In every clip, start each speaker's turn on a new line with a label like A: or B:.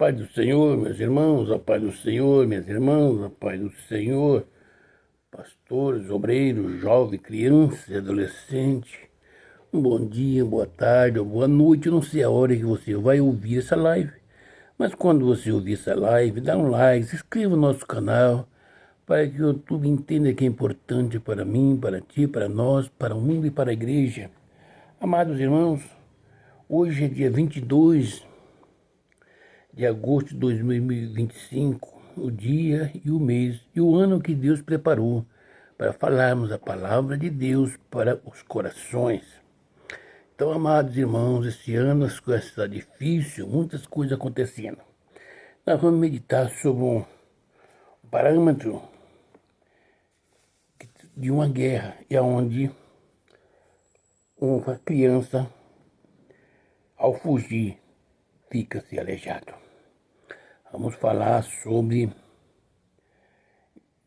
A: paz do Senhor, meus irmãos, a paz do Senhor, minhas irmãs, a paz do Senhor, pastores, obreiros, jovens, crianças e adolescentes. Um bom dia, boa tarde ou boa noite. Eu não sei a hora que você vai ouvir essa live, mas quando você ouvir essa live, dá um like, se inscreva no nosso canal, para que o YouTube entenda que é importante para mim, para ti, para nós, para o mundo e para a igreja. Amados irmãos, hoje é dia 22 de agosto de 2025, o dia e o mês e o ano que Deus preparou para falarmos a palavra de Deus para os corações. Então, amados irmãos, esse ano as coisas estão difíceis, muitas coisas acontecendo. Nós vamos meditar sobre um parâmetro de uma guerra, e onde uma criança, ao fugir, fica-se aleijado. Vamos falar sobre,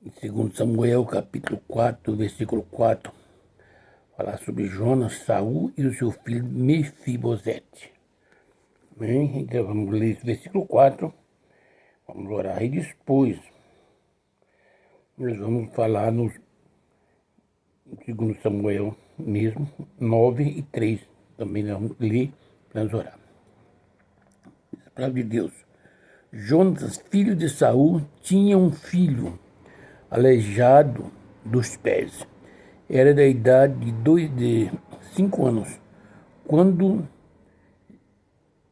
A: em 2 Samuel, capítulo 4, versículo 4, falar sobre Jonas, Saul e o seu filho Mefibosete. Bem, então vamos ler esse versículo 4, vamos orar e depois nós vamos falar no 2 Samuel mesmo, 9 e 3, também nós vamos ler para nós orar. A palavra de Deus. Jonas, filho de Saul, tinha um filho aleijado dos pés. Era da idade de 5 anos, quando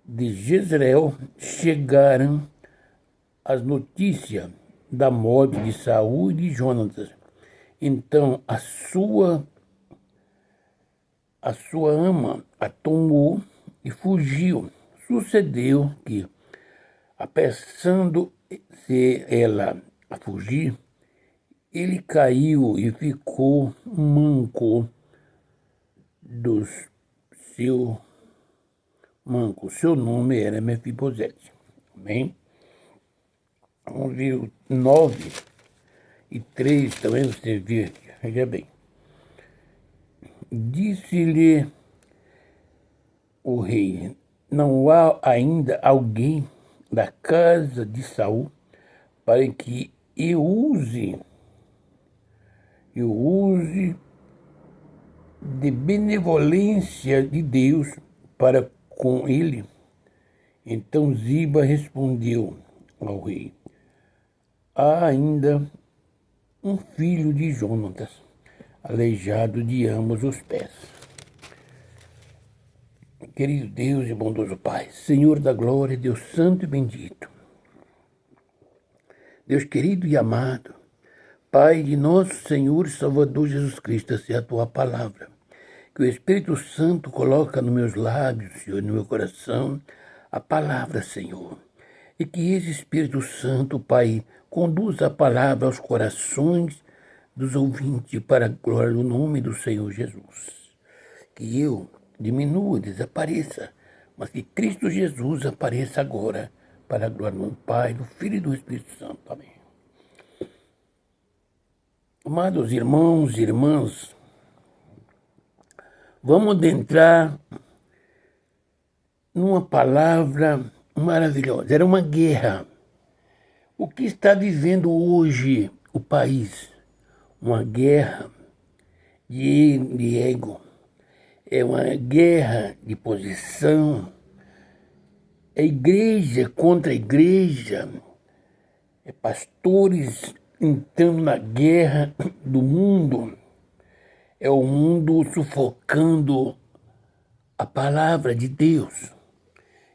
A: de Jezreel chegaram as notícias da morte de Saul e de Jonatas. Então a sua ama a tomou e fugiu. Sucedeu que, apressando-se ela a fugir, ele caiu e ficou manco Seu nome era Mefibosete. Amém? Vamos ver o 9 e 3 também, você vê aqui. Veja bem. Disse-lhe o rei: não há ainda alguém da casa de Saul para que eu use de benevolência de Deus para com ele. Então Ziba respondeu ao rei: há ainda um filho de Jonatas, aleijado de ambos os pés. Querido Deus e bondoso Pai, Senhor da glória, Deus santo e bendito, Deus querido e amado, Pai de nosso Senhor e Salvador Jesus Cristo, essa é a Tua palavra, que o Espírito Santo coloca nos meus lábios, Senhor, no meu coração, a palavra, Senhor. E que esse Espírito Santo, Pai, conduza a palavra aos corações dos ouvintes para a glória do nome do Senhor Jesus. Que eu diminua, desapareça, mas que Cristo Jesus apareça agora para a glória do Pai, do Filho e do Espírito Santo. Amém. Amados irmãos e irmãs, vamos adentrar numa palavra maravilhosa. Era uma guerra. O que está vivendo hoje o país? Uma guerra de ego. É uma guerra de posição. É igreja contra igreja. É pastores entrando na guerra do mundo. É o mundo sufocando a palavra de Deus.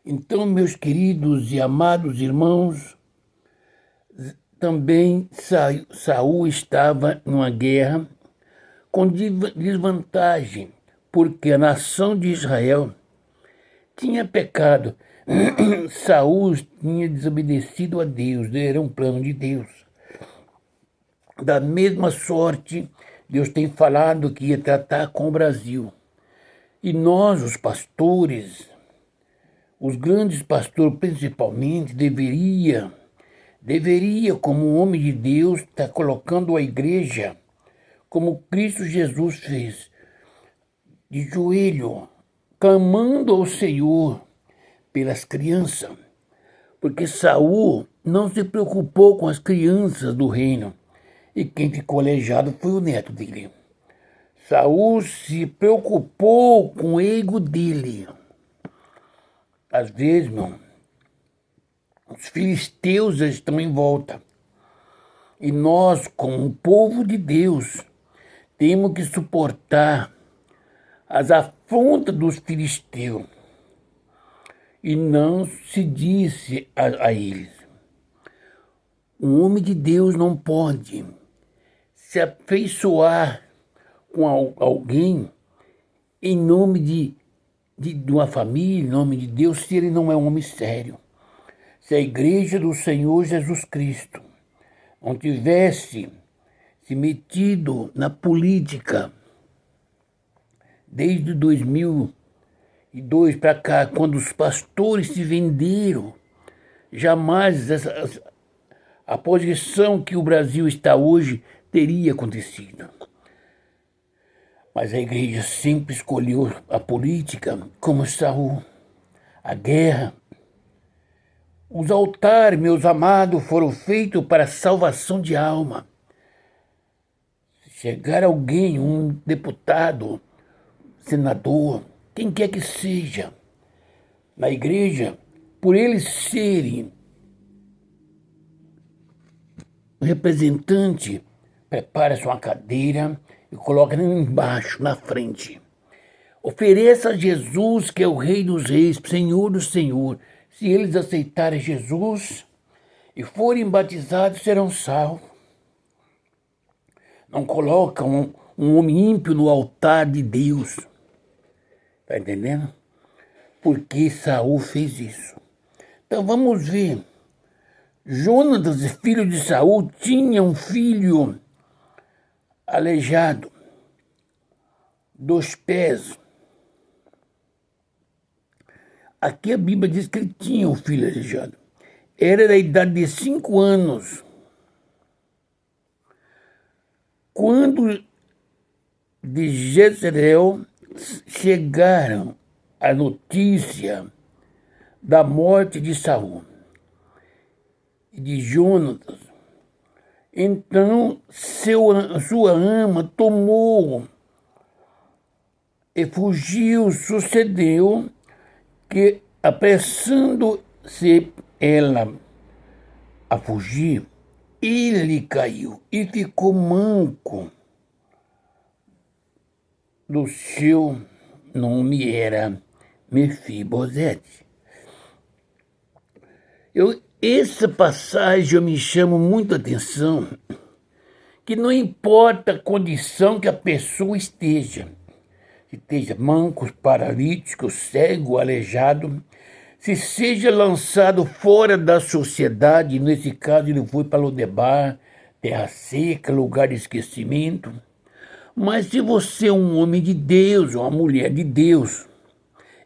A: Então, meus queridos e amados irmãos, também Saul estava numa guerra com desvantagem, porque a nação de Israel tinha pecado. Saul tinha desobedecido a Deus, era um plano de Deus. Da mesma sorte, Deus tem falado que ia tratar com o Brasil. E nós, os pastores, os grandes pastores principalmente, deveria, como homem de Deus, estar colocando a igreja, como Cristo Jesus fez, de joelho, clamando ao Senhor pelas crianças, porque Saul não se preocupou com as crianças do reino, e quem ficou aleijado foi o neto dele. Saul se preocupou com o ego dele. Às vezes, meu, os filisteus estão em volta. E nós, como povo de Deus, temos que suportar as afrontas dos filisteus. E não se disse a eles. Um homem de Deus não pode se afeiçoar com alguém em nome de uma família, em nome de Deus, se ele não é um homem sério. Se a igreja do Senhor Jesus Cristo não tivesse se metido na política desde 2002 para cá, quando os pastores se venderam, jamais a posição que o Brasil está hoje teria acontecido. Mas a igreja sempre escolheu a política como Saul, a guerra. Os altares, meus amados, foram feitos para salvação de alma. Se chegar alguém, um deputado, senador, quem quer que seja, na igreja, por eles serem representante, prepara sua cadeira e coloca embaixo, na frente. Ofereça a Jesus, que é o Rei dos Reis, Senhor do Senhor. Se eles aceitarem Jesus e forem batizados, serão salvos. Não colocam um homem ímpio no altar de Deus. Está entendendo? Porque Saul fez isso. Então vamos ver. Jonatas, filho de Saul, tinha um filho aleijado dos pés. Aqui a Bíblia diz que ele tinha um filho aleijado. Era da idade de 5 anos. Quando de Jezreel chegaram a notícia da morte de Saul e de Jonatas, então sua ama tomou e fugiu. Sucedeu que, apressando-se ela a fugir, ele caiu e ficou manco. Do seu nome era Mefibosete. Essa passagem me chama muito a atenção, que não importa a condição que a pessoa esteja manco, paralítico, cego, aleijado, se seja lançado fora da sociedade, nesse caso ele foi para Lodebar, terra seca, lugar de esquecimento. Mas se você é um homem de Deus, uma mulher de Deus,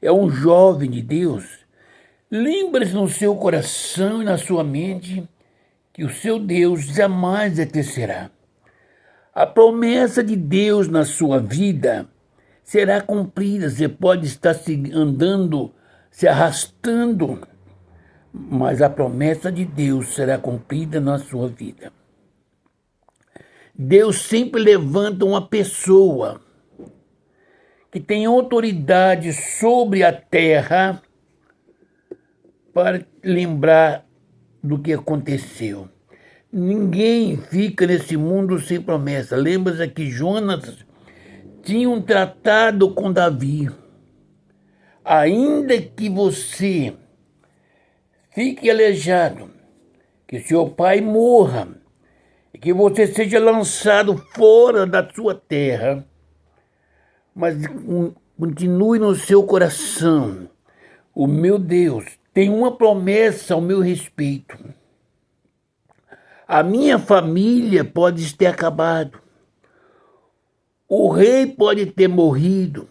A: é um jovem de Deus, lembre-se no seu coração e na sua mente que o seu Deus jamais esquecerá. A promessa de Deus na sua vida será cumprida. Você pode estar andando, se arrastando, mas a promessa de Deus será cumprida na sua vida. Deus sempre levanta uma pessoa que tem autoridade sobre a terra para lembrar do que aconteceu. Ninguém fica nesse mundo sem promessa. Lembra-se que Jonas tinha um tratado com Davi. Ainda que você fique aleijado, que seu pai morra, e que você seja lançado fora da sua terra, mas continue no seu coração. O meu Deus tem uma promessa ao meu respeito. A minha família pode ter acabado. O rei pode ter morrido.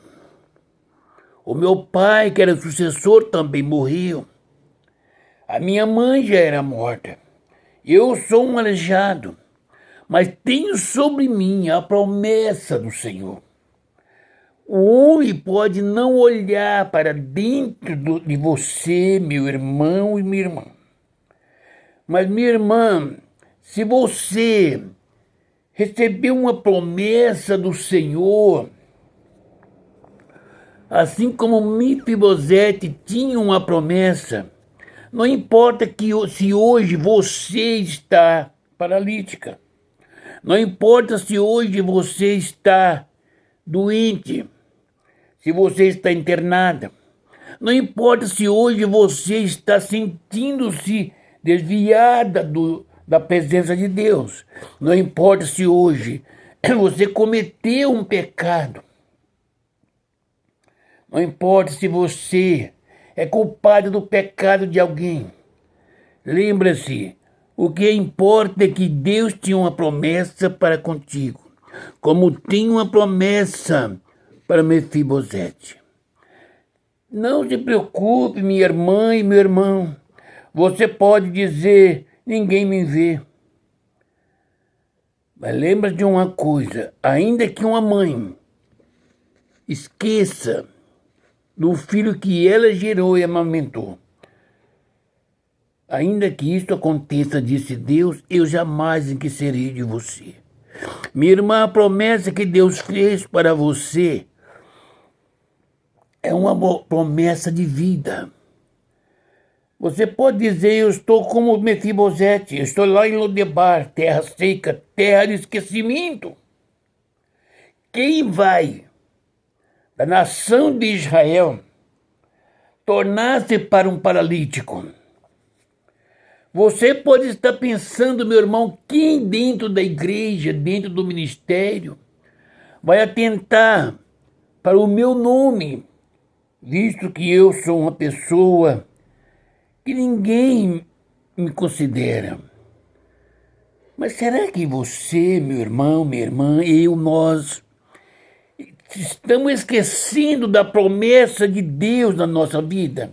A: O meu pai, que era sucessor, também morreu. A minha mãe já era morta. Eu sou um aleijado, mas tenho sobre mim a promessa do Senhor. O homem pode não olhar para dentro de você, meu irmão e minha irmã, Mas, minha irmã, se você recebeu uma promessa do Senhor, assim como Mefibosete tinha uma promessa, não importa se hoje você está paralítica, não importa se hoje você está doente, se você está internada, não importa se hoje você está sentindo-se desviada da presença de Deus, não importa se hoje você cometeu um pecado, não importa se você é culpado do pecado de alguém. Lembra-se, o que importa é que Deus tinha uma promessa para contigo, como tinha uma promessa para Mefibosete. Não se preocupe, minha irmã e meu irmão. Você pode dizer, ninguém me vê. Mas lembra de uma coisa, ainda que uma mãe esqueça do filho que ela gerou e amamentou, ainda que isso aconteça, disse Deus, eu jamais esquecerei de você. Minha irmã, a promessa que Deus fez para você é uma promessa de vida. Você pode dizer, eu estou como Mefibosete, eu estou lá em Lodebar, terra seca, terra de esquecimento. Quem vai da nação de Israel tornar-se para um paralítico? Você pode estar pensando, meu irmão, quem dentro da igreja, dentro do ministério, vai atentar para o meu nome, visto que eu sou uma pessoa que ninguém me considera. Mas será que você, meu irmão, minha irmã, nós estamos esquecendo da promessa de Deus na nossa vida?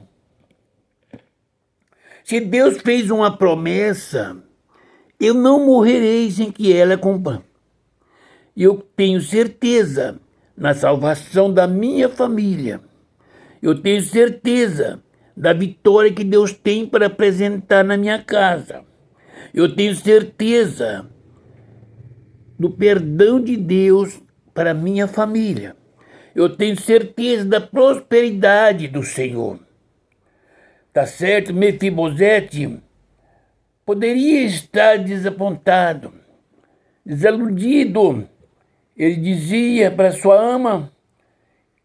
A: Se Deus fez uma promessa, eu não morrerei sem que ela cumpra. Eu tenho certeza na salvação da minha família. Eu tenho certeza da vitória que Deus tem para apresentar na minha casa. Eu tenho certeza do perdão de Deus para minha família. Eu tenho certeza da prosperidade do Senhor. Tá certo? Mefibosete poderia estar desapontado, desiludido. Ele dizia para sua ama,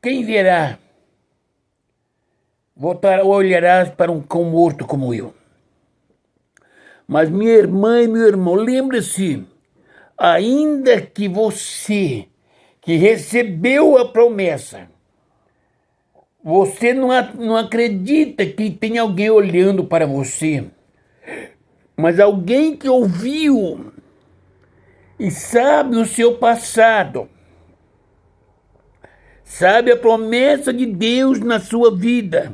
A: quem verá? Olharás para um cão morto como eu. Mas minha irmã e meu irmão, lembre-se, ainda que você que recebeu a promessa, você não acredita que tem alguém olhando para você, mas alguém que ouviu e sabe o seu passado, sabe a promessa de Deus na sua vida.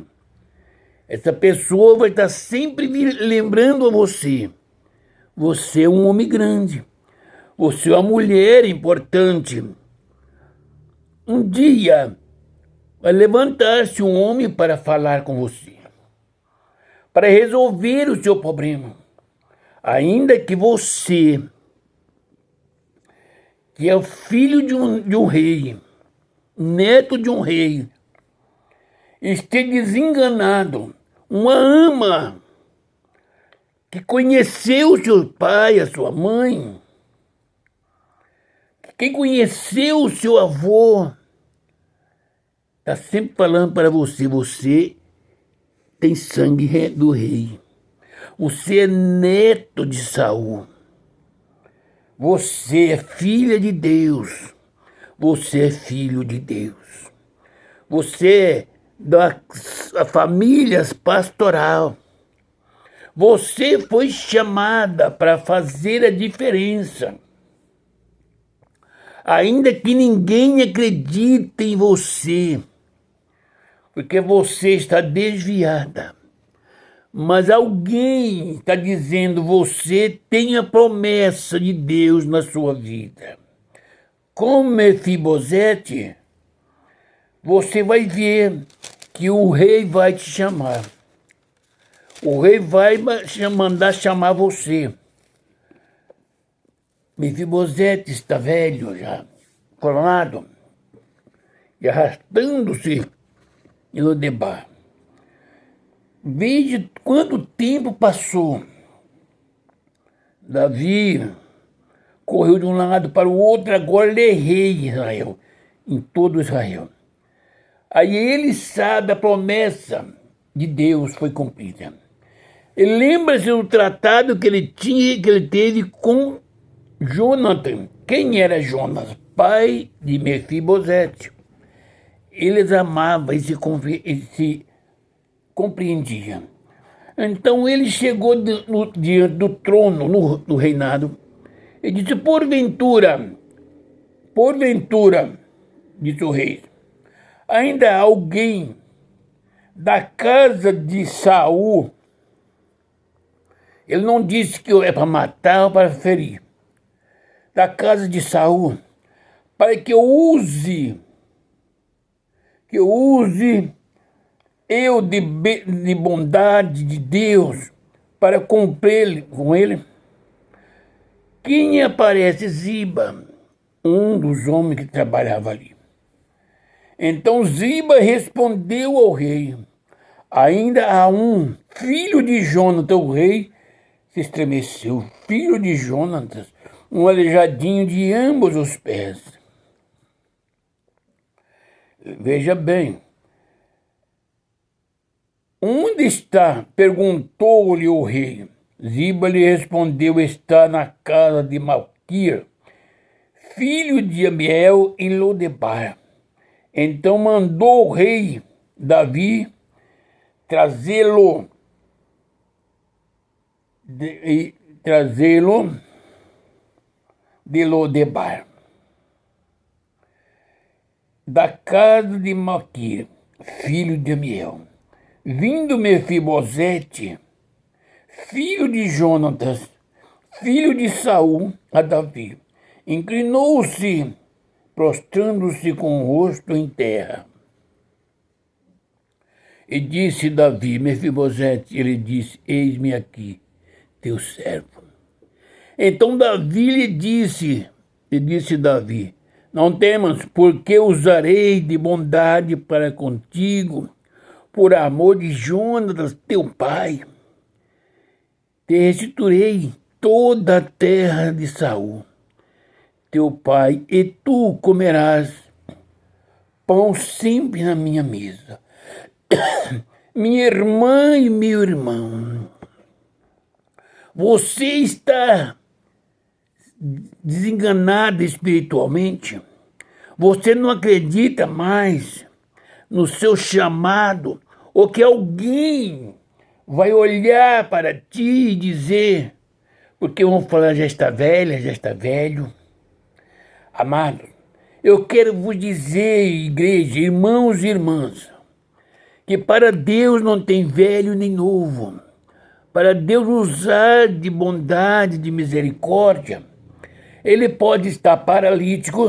A: Essa pessoa vai estar sempre lembrando a você. Você é um homem grande. Você é uma mulher importante. Um dia vai levantar-se um homem para falar com você, para resolver o seu problema. Ainda que você, que é o filho de um rei, neto de um rei, esteja desenganado, uma ama que conheceu o seu pai, a sua mãe, quem conheceu o seu avô, está sempre falando para você, você tem sangue do rei. Você é neto de Saul. Você é filha de Deus. Você é filho de Deus. Você é da família pastoral. Você foi chamada para fazer a diferença. Ainda que ninguém acredite em você, porque você está desviada. Mas alguém está dizendo, você tem a promessa de Deus na sua vida. Como Mefibosete, você vai ver que o rei vai te chamar. O rei vai mandar chamar você. Mefibosete está velho já, coronado, e arrastando-se em Lodebar. Veja quanto tempo passou. Davi correu de um lado para o outro, agora ele é rei de Israel, em todo Israel. Aí ele sabe a promessa de Deus foi cumprida. Ele lembra-se do tratado que ele teve com Jonathan. Quem era Jonas? Pai de Mefibosete. Eles amavam e se compreendiam. Então ele chegou diante do trono, no reinado, e disse, porventura, disse o rei, ainda há alguém da casa de Saul. Ele não disse que é para matar ou para ferir. Da casa de Saul, para que eu use eu de bondade de Deus para cumprir com ele. Quem aparece? Ziba, um dos homens que trabalhava ali. Então Ziba respondeu ao rei, ainda há um filho de Jonathan. O rei se estremeceu, filho de Jonathan, um aleijadinho de ambos os pés. Veja bem, onde está? Perguntou-lhe o rei. Ziba lhe respondeu, está na casa de Malquir, filho de Amiel, em Lodebar. Então mandou o rei Davi trazê-lo de Lodebar, da casa de Malquir, filho de Amiel. Vindo Mefibosete, filho de Jonatas, filho de Saul, a Davi, inclinou-se, prostrando-se com o rosto em terra. E disse Davi, Mefibosete, ele disse, eis-me aqui, teu servo. Então Davi lhe disse Davi, não temas, porque usarei de bondade para contigo, por amor de Jonatas, teu pai. Te restituirei toda a terra de Saul, teu pai, e tu comerás pão sempre na minha mesa. Minha irmã e meu irmão, você está desenganada espiritualmente? Você não acredita mais no seu chamado, ou que alguém vai olhar para ti e dizer, porque vão falar, já está velha, já está velho. Amado, eu quero vos dizer, igreja, irmãos e irmãs, que para Deus não tem velho nem novo. Para Deus usar de bondade, de misericórdia, ele pode estar paralítico,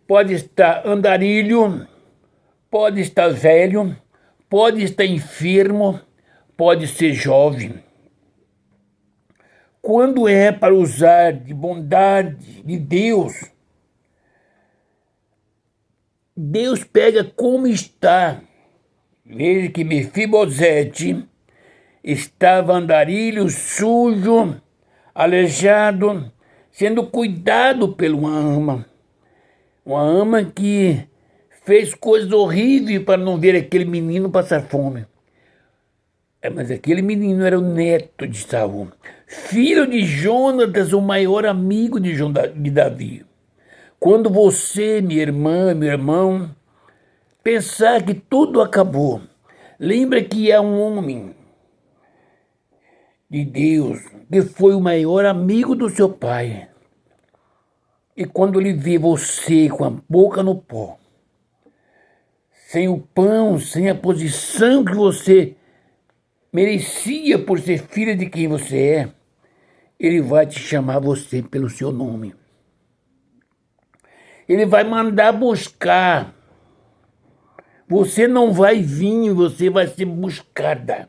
A: pode estar andarilho, pode estar velho, pode estar enfermo, pode ser jovem. Quando é para usar de bondade de Deus, Deus pega como está. Veja que Mefibosete estava andarilho, sujo, aleijado, sendo cuidado por uma ama que fez coisas horríveis para não ver aquele menino passar fome. Mas aquele menino era o neto de Saul, filho de Jonatas, o maior amigo de Davi. Quando você, minha irmã, meu irmão, pensar que tudo acabou, lembra que há um homem de Deus que foi o maior amigo do seu pai. E quando ele vê você com a boca no pó, sem o pão, sem a posição que você merecia por ser filha de quem você é, ele vai te chamar você pelo seu nome. Ele vai mandar buscar. Você não vai vir, você vai ser buscada.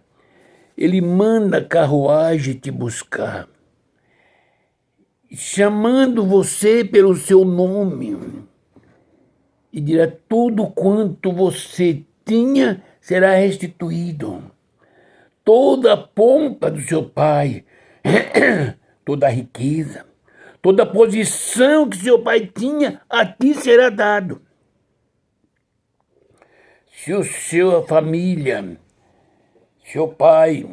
A: ele manda a carruagem te buscar, chamando você pelo seu nome, e dirá: tudo quanto você tinha será restituído. Toda a pompa do seu pai, toda a riqueza, toda a posição que seu pai tinha, a ti será dado. Se a sua família, seu pai,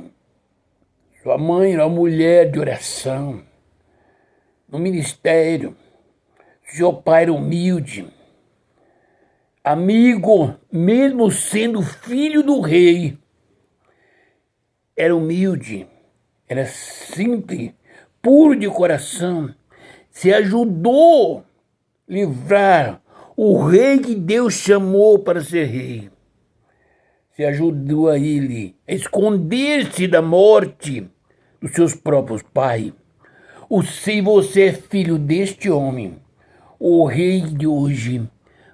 A: sua mãe era uma mulher de oração, no ministério, seu pai era humilde, amigo, mesmo sendo filho do rei, era humilde, era simples, puro de coração, se ajudou a livrar o rei que Deus chamou para ser rei. Se ajudou a ele a esconder-se da morte dos seus próprios pais. Se você é filho deste homem, o rei de hoje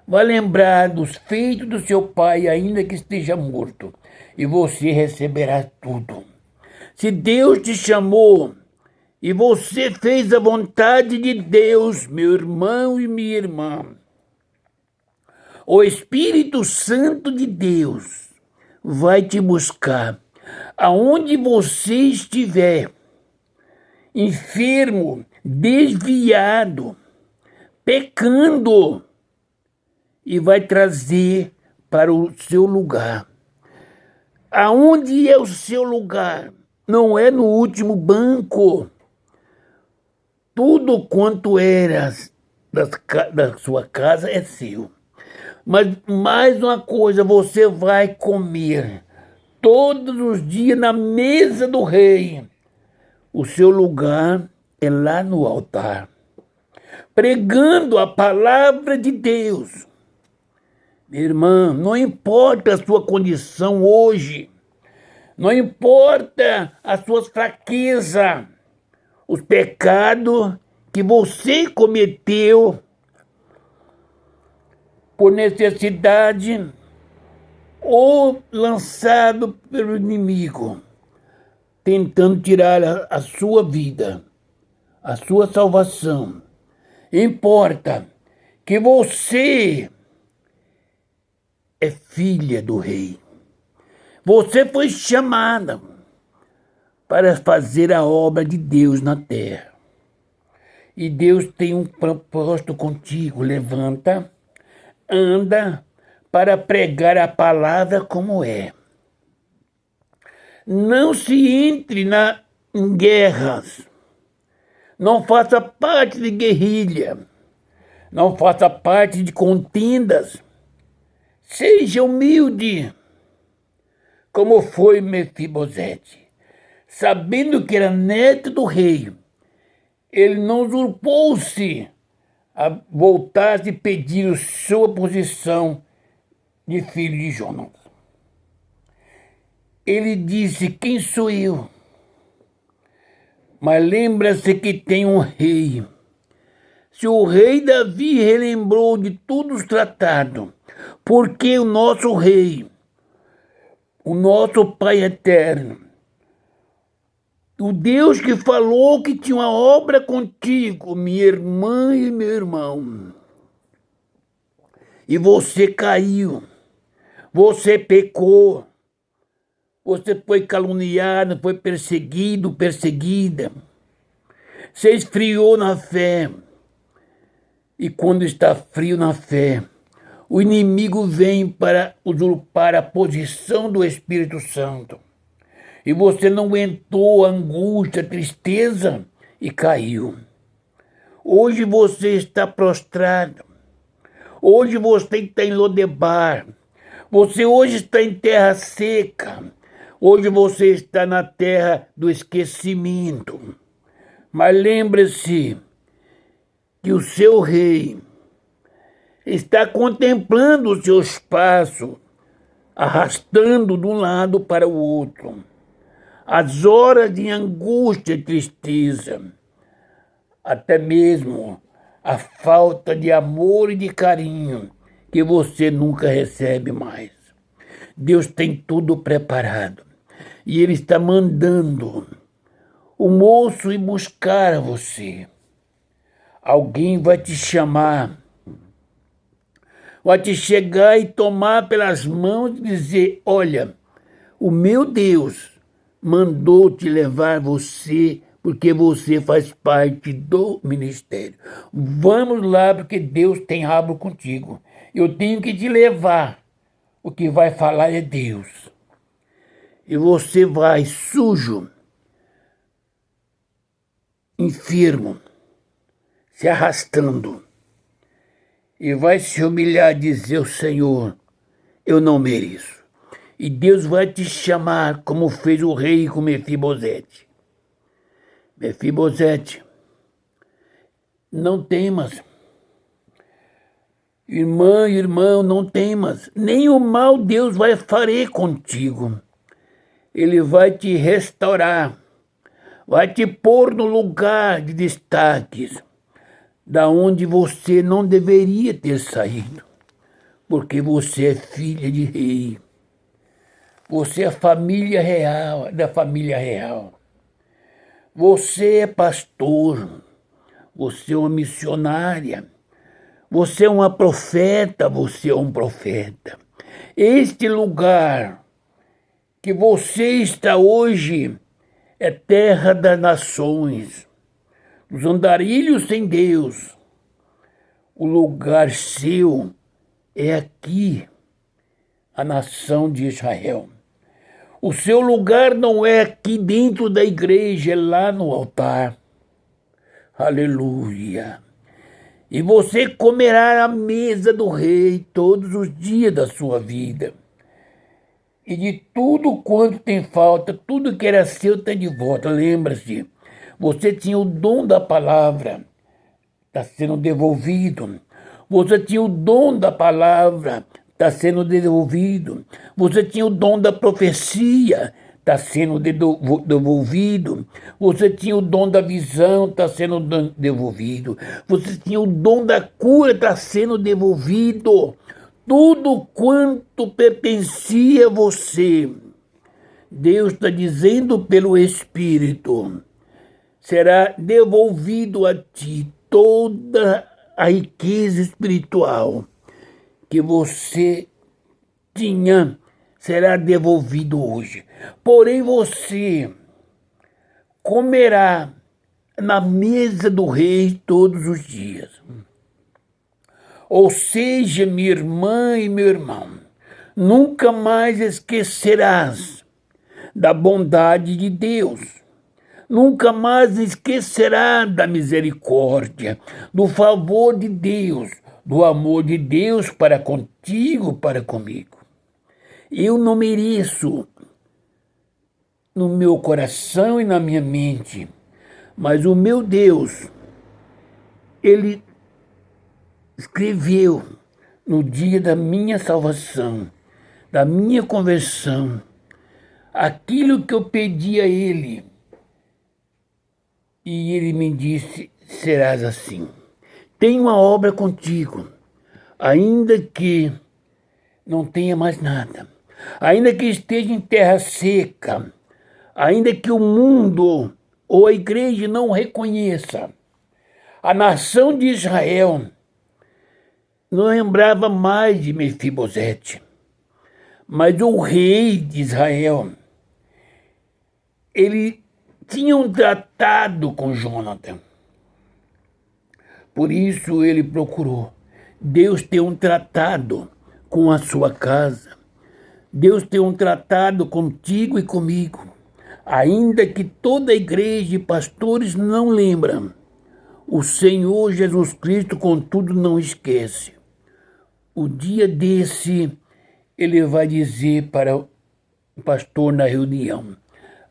A: vai lembrar dos feitos do seu pai, ainda que esteja morto, e você receberá tudo. Se Deus te chamou e você fez a vontade de Deus, meu irmão e minha irmã, o Espírito Santo de Deus vai te buscar aonde você estiver, enfermo, desviado, pecando, e vai trazer para o seu lugar. Aonde é o seu lugar? Não é no último banco. Tudo quanto era da sua casa é seu. Mas mais uma coisa, você vai comer todos os dias na mesa do rei. O seu lugar é lá no altar, pregando a palavra de Deus. Minha irmã, não importa a sua condição hoje, não importa as suas fraquezas, os pecados que você cometeu por necessidade ou lançado pelo inimigo, tentando tirar a sua vida, a sua salvação. Importa que você é filha do rei. Você foi chamada para fazer a obra de Deus na terra. E Deus tem um propósito contigo. Levanta, anda para pregar a palavra como é. Não se entre em guerras. Não faça parte de guerrilha. Não faça parte de contendas. Seja humilde, como foi Mefibosete. Sabendo que era neto do rei, ele não usurpou-se a voltar e pedir sua posição de filho de Jonas. Ele disse: quem sou eu? Mas lembra-se que tem um rei. Se o rei Davi relembrou de tudo os tratados, porque o nosso rei, o nosso Pai eterno, o Deus que falou que tinha uma obra contigo, minha irmã e meu irmão, e você caiu, você pecou, você foi caluniado, foi perseguido, perseguida, você esfriou na fé, e quando está frio na fé, o inimigo vem para usurpar a posição do Espírito Santo. E você não aguentou a angústia, a tristeza e caiu. Hoje você está prostrado. Hoje você está em Lodebar. Você hoje está em terra seca. Hoje você está na terra do esquecimento. Mas lembre-se que o seu rei está contemplando os seus passos, arrastando de um lado para o outro. As horas de angústia e tristeza, até mesmo a falta de amor e de carinho que você nunca recebe mais. Deus tem tudo preparado. E ele está mandando o moço ir buscar você. Alguém vai te chamar, vai te chegar e tomar pelas mãos e dizer, olha, o meu Deus mandou te levar você porque você faz parte do ministério. Vamos lá porque Deus tem algo contigo. Eu tenho que te levar. O que vai falar é Deus. E você vai sujo, enfermo, se arrastando. E vai se humilhar e dizer ao Senhor, eu não mereço. E Deus vai te chamar como fez o rei com Mefibosete. Mefibosete, não temas. Irmã, irmão, não temas. Nem o mal Deus vai fazer contigo. Ele vai te restaurar. Vai te pôr no lugar de destaques, da onde você não deveria ter saído. Porque você é filha de rei. Você é família real, da família real. Você é pastor. Você é uma missionária. Você é uma profeta, você é um profeta. Este lugar que você está hoje é terra das nações, dos andarilhos sem Deus. O lugar seu é aqui, a nação de Israel. O seu lugar não é aqui dentro da igreja, é lá no altar. Aleluia. E você comerá a mesa do rei todos os dias da sua vida. E de tudo quanto tem falta, tudo que era seu tem de volta. Lembra-se, você tinha o dom da palavra, está sendo devolvido. Você tinha o dom da palavra, está sendo devolvido. Você tinha o dom da profecia, está sendo devolvido. Você tinha o dom da visão, está sendo devolvido. Você tinha o dom da cura, está sendo devolvido. Tudo quanto pertencia a você, Deus está dizendo pelo Espírito, será devolvido a ti toda a riqueza espiritual que você tinha, será devolvido hoje. Porém, você comerá na mesa do rei todos os dias. Ou seja, minha irmã e meu irmão, nunca mais esquecerás da bondade de Deus. Nunca mais esquecerá da misericórdia, do favor de Deus, do amor de Deus para contigo, para comigo. Eu não mereço no meu coração e na minha mente, mas o meu Deus, Ele escreveu no dia da minha salvação, da minha conversão, aquilo que eu pedi a Ele. E Ele me disse, serás assim. Tenho uma obra contigo, ainda que não tenha mais nada, ainda que esteja em terra seca, ainda que o mundo ou a igreja não reconheça, a nação de Israel não lembrava mais de Mefibosete, mas o rei de Israel, ele tinha um tratado com Jonathan. Por isso ele procurou. Deus tem um tratado com a sua casa. Deus tem um tratado contigo e comigo. Ainda que toda a igreja e pastores não lembram, o Senhor Jesus Cristo, contudo, não esquece. O dia desse, ele vai dizer para o pastor na reunião,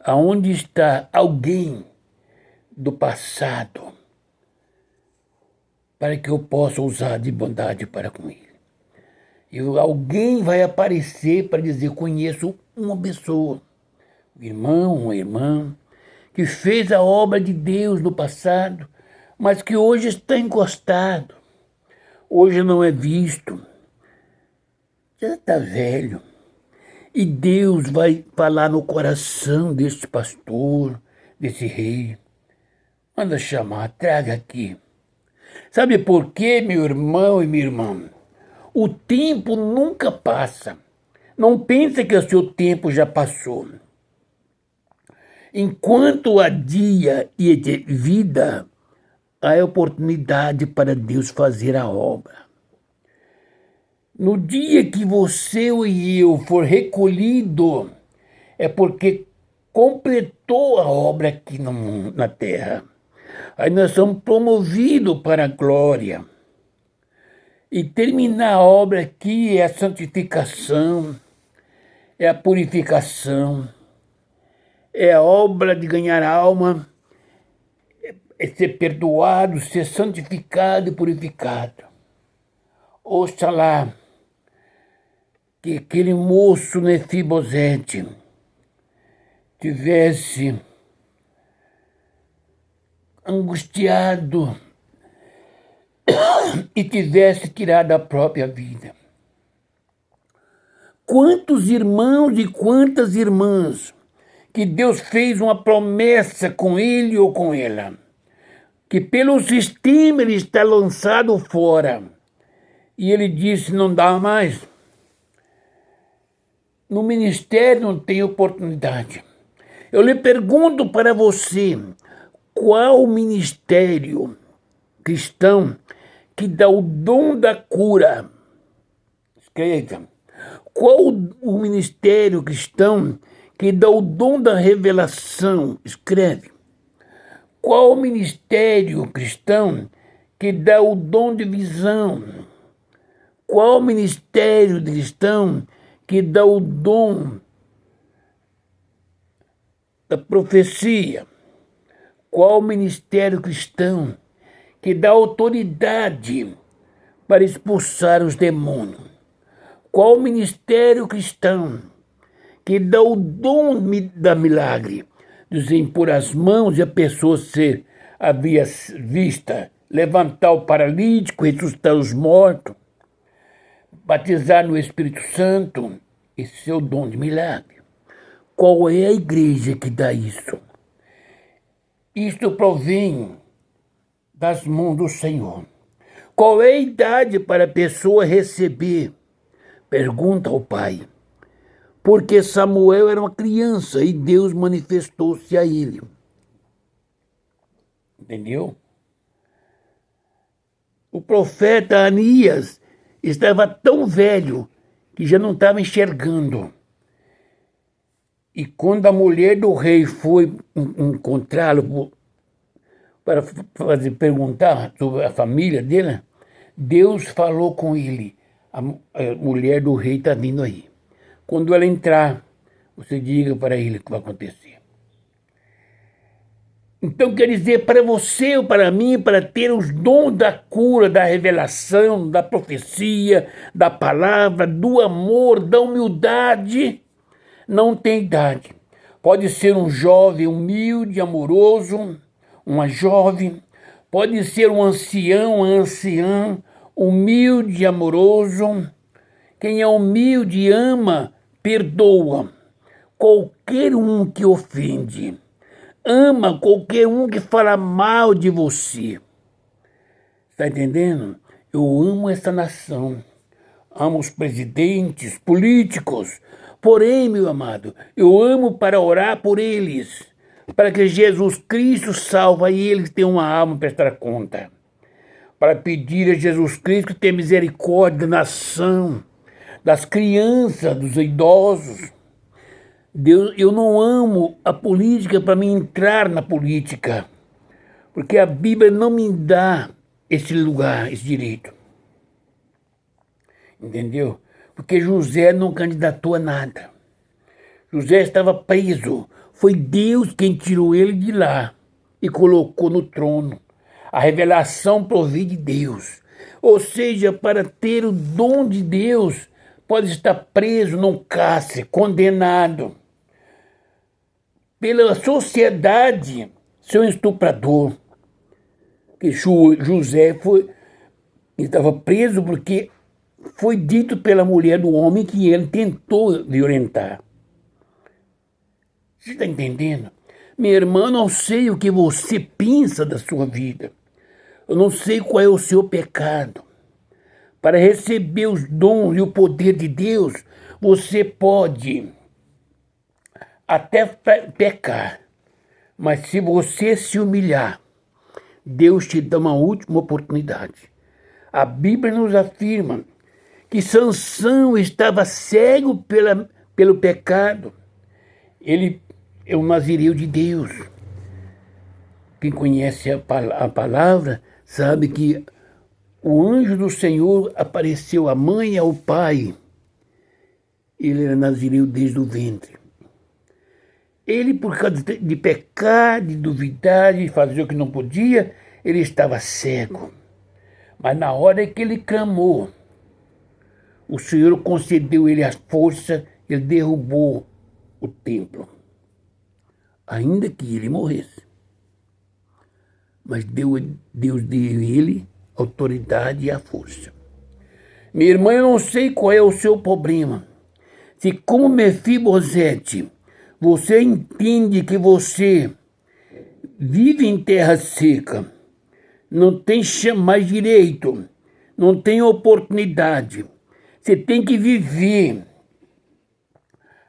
A: aonde está alguém do passado, para que eu possa usar de bondade para com ele. E alguém vai aparecer para dizer, conheço uma pessoa, um irmão, uma irmã, que fez a obra de Deus no passado, mas que hoje está encostado, hoje não é visto. Já está velho. E Deus vai falar no coração deste pastor, desse rei. Manda chamar, traga aqui. Sabe por quê, meu irmão e minha irmã? O tempo nunca passa. Não pense que o seu tempo já passou. Enquanto há dia e vida, há oportunidade para Deus fazer a obra. No dia que você e eu for recolhido, é porque completou a obra aqui na terra. Aí nós somos promovidos para a glória. E terminar a obra aqui é a santificação, é a purificação, é a obra de ganhar alma, é ser perdoado, ser santificado e purificado. Oxalá que aquele moço Mefibosete tivesse angustiado e tivesse tirado a própria vida. Quantos irmãos e quantas irmãs que Deus fez uma promessa com ele ou com ela, que pelo sistema ele está lançado fora, e ele disse, não dá mais. No ministério não tem oportunidade. Eu lhe pergunto para você, qual o ministério cristão que dá o dom da cura? Escreva. Qual o ministério cristão que dá o dom da revelação? Escreve. Qual o ministério cristão que dá o dom de visão? Qual o ministério cristão que dá o dom da profecia? Qual o ministério cristão que dá autoridade para expulsar os demônios? Qual o ministério cristão que dá o dom da milagre, de impor as mãos e a pessoa ser havia vista, levantar o paralítico, ressuscitar os mortos, batizar no Espírito Santo? Esse é o dom de milagre. Qual é a igreja que dá isso? Isto provém das mãos do Senhor. Qual é a idade para a pessoa receber? Pergunta ao pai. Porque Samuel era uma criança e Deus manifestou-se a ele. Entendeu? O profeta Anias estava tão velho que já não estava enxergando. E quando a mulher do rei foi encontrá-lo para perguntar sobre a família dele, Deus falou com ele, a mulher do rei está vindo aí. Quando ela entrar, você diga para ele o que vai acontecer. Então quer dizer, para você ou para mim, para ter os dons da cura, da revelação, da profecia, da palavra, do amor, da humildade, não tem idade. Pode ser um jovem humilde, amoroso, uma jovem, pode ser um ancião, uma anciã, humilde, amoroso. Quem é humilde ama, perdoa qualquer um que ofende. Ama qualquer um que fala mal de você. Está entendendo? Eu amo essa nação. Amo os presidentes, políticos. Porém, meu amado, eu amo para orar por eles, para que Jesus Cristo salve e eles tenham uma alma para prestar conta. Para pedir a Jesus Cristo que tenha misericórdia da nação, das crianças, dos idosos. Deus, eu não amo a política para me entrar na política, porque a Bíblia não me dá esse lugar, esse direito. Entendeu? Porque José não candidatou a nada. José estava preso. Foi Deus quem tirou ele de lá e colocou no trono. A revelação provém de Deus. Ou seja, para ter o dom de Deus, pode estar preso num cárcere, condenado pela sociedade, ser um estuprador. Que José estava preso porque foi dito pela mulher do homem que ele tentou violentar. Você está entendendo? Minha irmã, eu não sei o que você pensa da sua vida. Eu não sei qual é o seu pecado. Para receber os dons e o poder de Deus, você pode até pecar. Mas se você se humilhar, Deus te dá uma última oportunidade. A Bíblia nos afirma que Sansão estava cego pelo pecado. Ele é o nazireu de Deus. Quem conhece a palavra sabe que o anjo do Senhor apareceu à mãe e ao pai. Ele era nazireu desde o ventre. Ele, por causa de pecar, de duvidar, de fazer o que não podia, ele estava cego. Mas na hora que ele clamou, o Senhor concedeu ele a força, ele derrubou o templo. Ainda que ele morresse. Mas Deus deu a ele a autoridade e a força. Minha irmã, eu não sei qual é o seu problema. Se como Mefibosete, você entende que você vive em terra seca, não tem mais direito, não tem oportunidade. Você tem que viver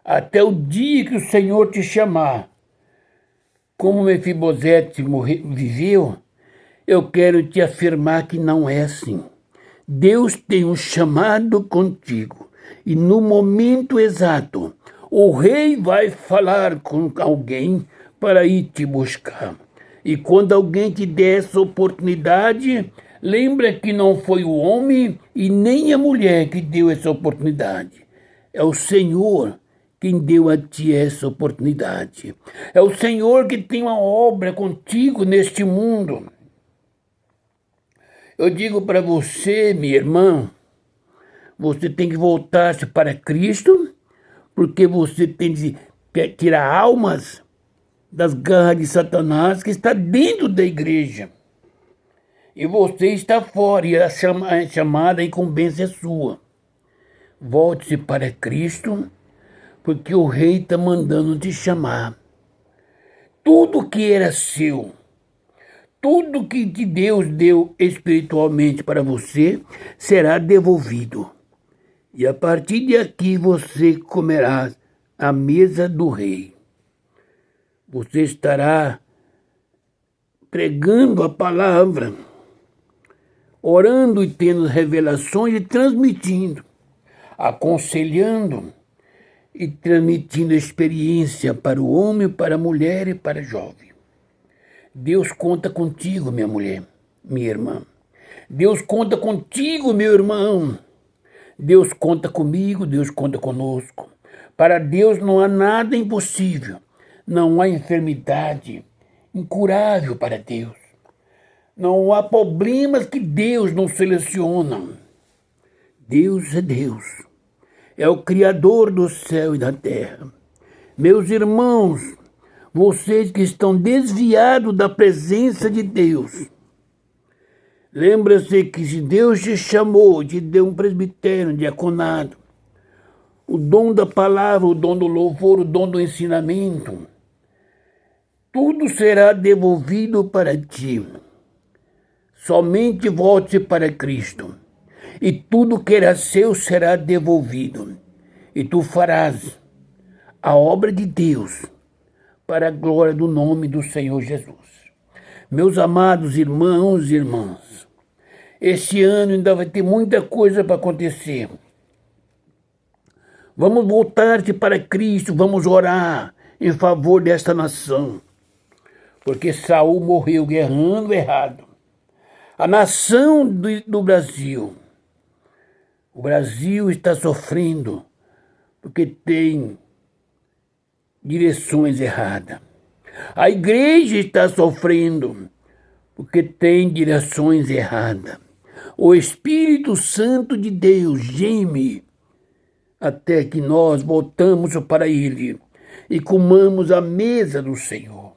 A: até o dia que o Senhor te chamar. Como Mefibosete viveu, eu quero te afirmar que não é assim. Deus tem um chamado contigo e no momento exato, o rei vai falar com alguém para ir te buscar. E quando alguém te der essa oportunidade, lembra que não foi o homem e nem a mulher que deu essa oportunidade. É o Senhor quem deu a ti essa oportunidade. É o Senhor que tem uma obra contigo neste mundo. Eu digo para você, minha irmã, você tem que voltar-se para Cristo, porque você tem de tirar almas das garras de Satanás que está dentro da igreja. E você está fora, e a chamada, a incumbência é sua. Volte-se para Cristo, porque o rei está mandando te chamar. Tudo que era seu, tudo que Deus deu espiritualmente para você, será devolvido. E a partir de aqui você comerá a mesa do rei. Você estará pregando a palavra, orando e tendo revelações e transmitindo, aconselhando e transmitindo experiência para o homem, para a mulher e para o jovem. Deus conta contigo, minha mulher, minha irmã. Deus conta contigo, meu irmão. Deus conta comigo, Deus conta conosco. Para Deus não há nada impossível. Não há enfermidade incurável para Deus. Não há problemas que Deus não seleciona. Deus é Deus. É o Criador do céu e da terra. Meus irmãos, vocês que estão desviados da presença de Deus, lembra-se que se Deus te chamou, te deu um presbitério, um diaconado, o dom da palavra, o dom do louvor, o dom do ensinamento, tudo será devolvido para ti. Somente volte para Cristo, e tudo que era seu será devolvido, e tu farás a obra de Deus para a glória do nome do Senhor Jesus. Meus amados irmãos e irmãs, este ano ainda vai ter muita coisa para acontecer. Vamos voltar-te para Cristo, vamos orar em favor desta nação, porque Saul morreu guerrando errado. A nação do Brasil, o Brasil está sofrendo porque tem direções erradas. A igreja está sofrendo porque tem direções erradas. O Espírito Santo de Deus geme até que nós voltamos para Ele e comamos a mesa do Senhor.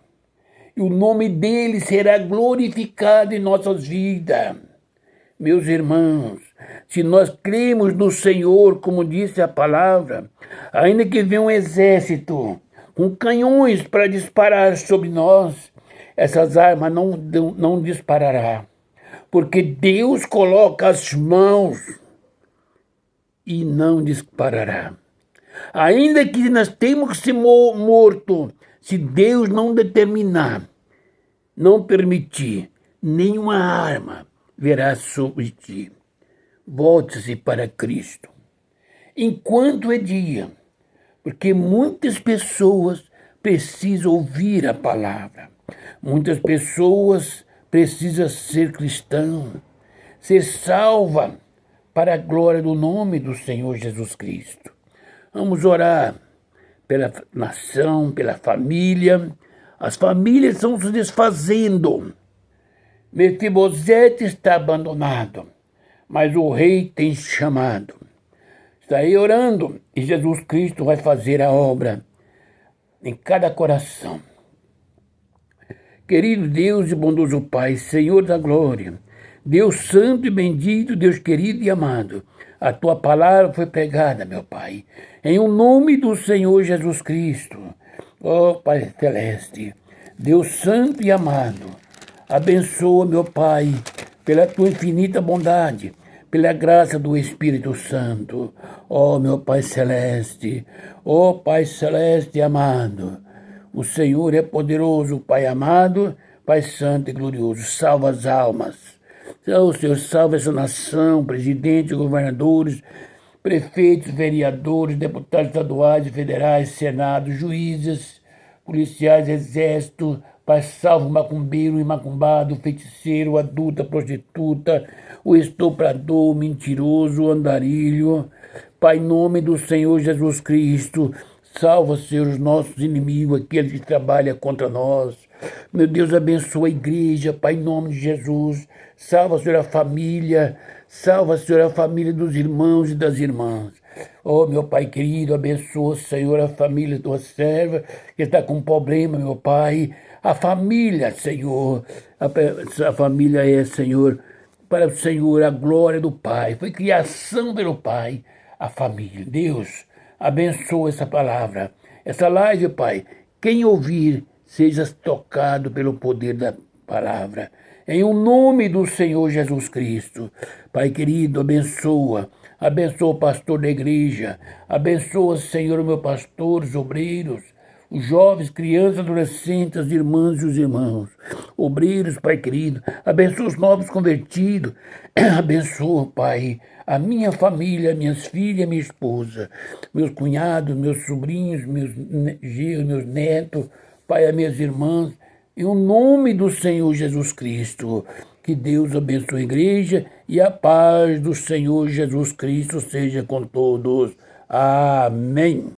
A: E o nome dele será glorificado em nossas vidas. Meus irmãos, se nós cremos no Senhor, como disse a palavra, ainda que venha um exército com canhões para disparar sobre nós, essas armas não disparará. Porque Deus coloca as mãos e não disparará. Ainda que nós temos que ser morto, se Deus não determinar, não permitir, nenhuma arma verá sobre ti. Volte-se para Cristo. Enquanto é dia, porque muitas pessoas precisam ouvir a palavra. Muitas pessoas precisam ser cristãos, ser salva para a glória do nome do Senhor Jesus Cristo. Vamos orar pela nação, pela família. As famílias estão se desfazendo. Mefibosete está abandonado, mas o rei tem chamado. Está aí orando e Jesus Cristo vai fazer a obra em cada coração. Querido Deus e bondoso Pai, Senhor da glória, Deus santo e bendito, Deus querido e amado, a tua palavra foi pregada, meu Pai, em o nome do Senhor Jesus Cristo. Ó Pai celeste, Deus santo e amado, abençoa, meu Pai, pela tua infinita bondade, pela graça do Espírito Santo. Ó meu Pai celeste, ó Pai celeste e amado, o Senhor é poderoso, Pai amado, Pai santo e glorioso. Salva as almas. O Senhor salva essa nação, presidentes, governadores, prefeitos, vereadores, deputados estaduais e federais, senado, juízes, policiais, exército. Pai, salva o macumbeiro, o imacumbado, o feiticeiro, o adulto, a prostituta, o estuprador, o mentiroso, o andarilho. Pai, em nome do Senhor Jesus Cristo, salva, Senhor, os nossos inimigos, aqueles que trabalham contra nós. Meu Deus, abençoa a igreja, Pai, em nome de Jesus. Salva, Senhor, a família. Salva, Senhor, a família dos irmãos e das irmãs. Oh, meu Pai querido, abençoa, Senhor, a família da tua serva, que está com problema, meu Pai. A família, Senhor, a família é, Senhor, para o Senhor a glória do Pai. Foi criação pelo Pai, a família. Deus, abençoa essa palavra, essa live, Pai. Quem ouvir, seja tocado pelo poder da palavra. Em o nome do Senhor Jesus Cristo. Pai querido, abençoa. Abençoa o pastor da igreja. Abençoa, Senhor, meu pastor, os obreiros, os jovens, crianças, adolescentes, as irmãs e os irmãos. Obreiros, Pai querido. Abençoa os novos convertidos. Abençoa, Pai, a minha família, minhas filhas, minha esposa, meus cunhados, meus sobrinhos, meus genros, meus netos, Pai, as minhas irmãs. Em o nome do Senhor Jesus Cristo, que Deus abençoe a igreja e a paz do Senhor Jesus Cristo seja com todos. Amém.